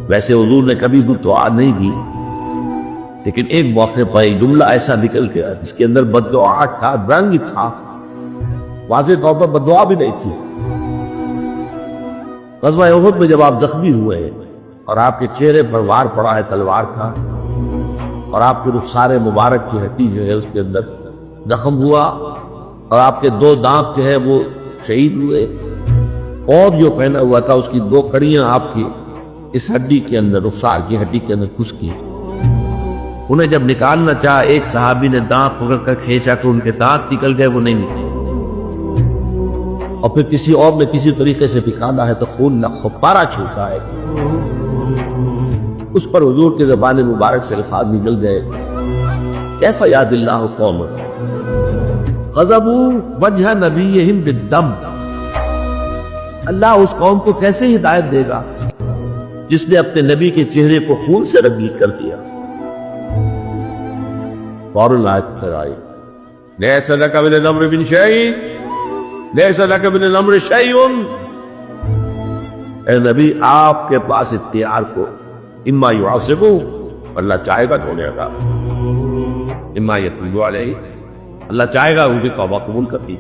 ویسے حضور نے کبھی بھی دعا نہیں دی، لیکن ایک موقع پر ایک جملہ ایسا نکل گیا جس کے اندر بددعا تھا، رنگ تھا، واضح طور پر بددعا بھی نہیں تھی۔ غزوہ احد میں جب آپ زخمی ہوئے اور آپ کے چہرے پر وار پڑا ہے تلوار کا، اور آپ کے رخسار مبارک کی ہڈی جو ہے اس کے اندر زخم ہوا، اور آپ کے 2 دانت جو ہے وہ شہید ہوئے، اور جو پہنا ہوا تھا اس کی 2 کڑیاں آپ کی اس ہڈی کے اندر، رخسار کی ہڈی کے اندر گھس گئی۔ انہیں جب نکالنا چاہا، ایک صحابی نے دانت پکڑ کر کھینچا تو ان کے دانت نکل گئے، وہ نہیں نکلے، اور پھر کسی اور نے کسی طریقے سے نکالا ہے تو خون نہ خپارہ چھوٹا ہے۔ اس پر حضور کی زبان مبارک سے الفاظ نکل گئے، کیف یاد اللہ قوم غضبوا وجہ نبیہم بالدم، اللہ اس قوم کو کیسے ہدایت دے گا جس نے اپنے نبی کے چہرے کو خون سے رنگین کر دیا۔ فوراً آیت پر آئی، لیس لک من الامر من شیء، لیس لک من الامر شیء، اے نبی آپ کے پاس اختیار کو، اما یعذبہ، اللہ چاہے گا تو دے گا، اما یتوب علیہ، اللہ چاہے گا ان کی توبہ قبول کر لی۔